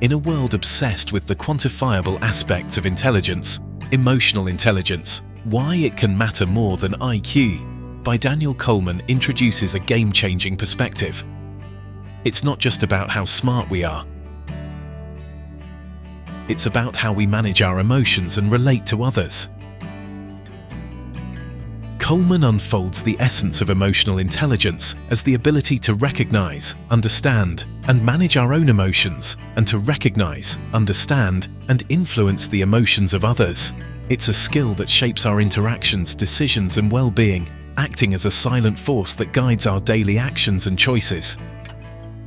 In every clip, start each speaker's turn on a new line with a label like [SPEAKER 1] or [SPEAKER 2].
[SPEAKER 1] In a world obsessed with the quantifiable aspects of intelligence, emotional intelligence, why it can matter more than IQ, by Daniel GOLEMAN introduces a game-changing perspective. It's not just about how smart we are. It's about how we manage our emotions and relate to others. GOLEMAN unfolds the essence of emotional intelligence as the ability to recognize, understand, and manage our own emotions, and to recognize, understand, and influence the emotions of others. It's a skill that shapes our interactions, decisions, and well-being, acting as a silent force that guides our daily actions and choices.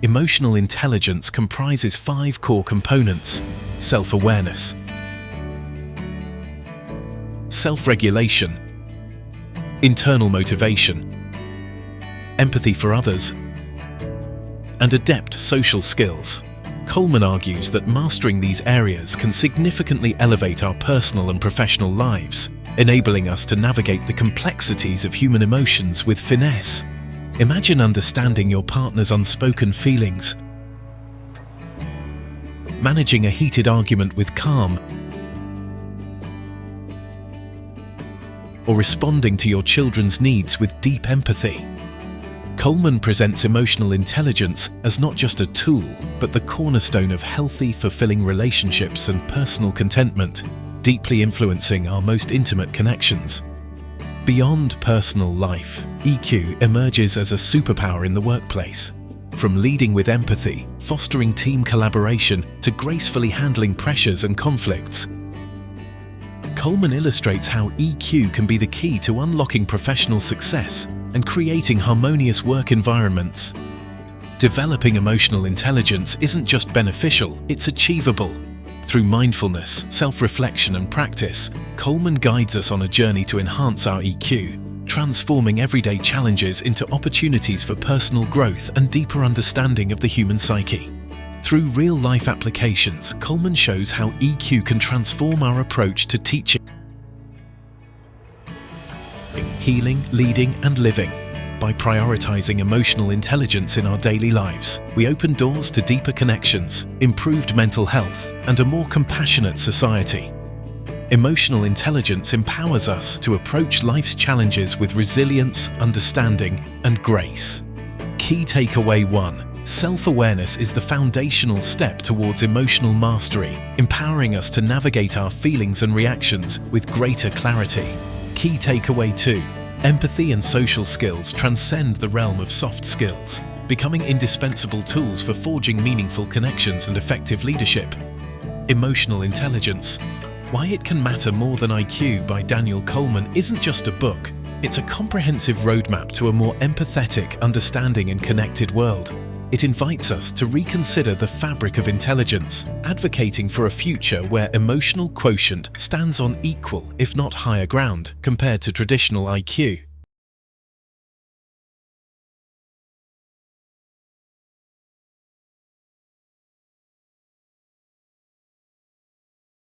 [SPEAKER 1] Emotional intelligence comprises 5 core components: self-awareness, self-regulation, internal motivation, empathy for others, and adept social skills. GOLEMAN argues that mastering these areas can significantly elevate our personal and professional lives, enabling us to navigate the complexities of human emotions with finesse. Imagine understanding your partner's unspoken feelings, managing a heated argument with calm, or responding to your children's needs with deep empathy. GOLEMAN presents emotional intelligence as not just a tool, but the cornerstone of healthy, fulfilling relationships and personal contentment, deeply influencing our most intimate connections. Beyond personal life, EQ emerges as a superpower in the workplace. From leading with empathy, fostering team collaboration, to gracefully handling pressures and conflicts, GOLEMAN illustrates how EQ can be the key to unlocking professional success and creating harmonious work environments. Developing emotional intelligence isn't just beneficial, it's achievable. Through mindfulness, self-reflection, and practice, GOLEMAN guides us on a journey to enhance our EQ, transforming everyday challenges into opportunities for personal growth and deeper understanding of the human psyche. Through real-life applications, GOLEMAN shows how EQ can transform our approach to teaching, healing, leading, and living. By prioritizing emotional intelligence in our daily lives, we open doors to deeper connections, improved mental health, and a more compassionate society. Emotional intelligence empowers us to approach life's challenges with resilience, understanding, and grace. Key takeaway 1. Self-awareness is the foundational step towards emotional mastery, empowering us to navigate our feelings and reactions with greater clarity. Key takeaway 2. Empathy and social skills transcend the realm of soft skills, becoming indispensable tools for forging meaningful connections and effective leadership. Emotional intelligence. Why it can matter more than IQ by Daniel GOLEMAN isn't just a book, it's a comprehensive roadmap to a more empathetic, understanding, and connected world. It invites us to reconsider the fabric of intelligence, advocating for a future where emotional quotient stands on equal, if not higher ground, compared to traditional IQ.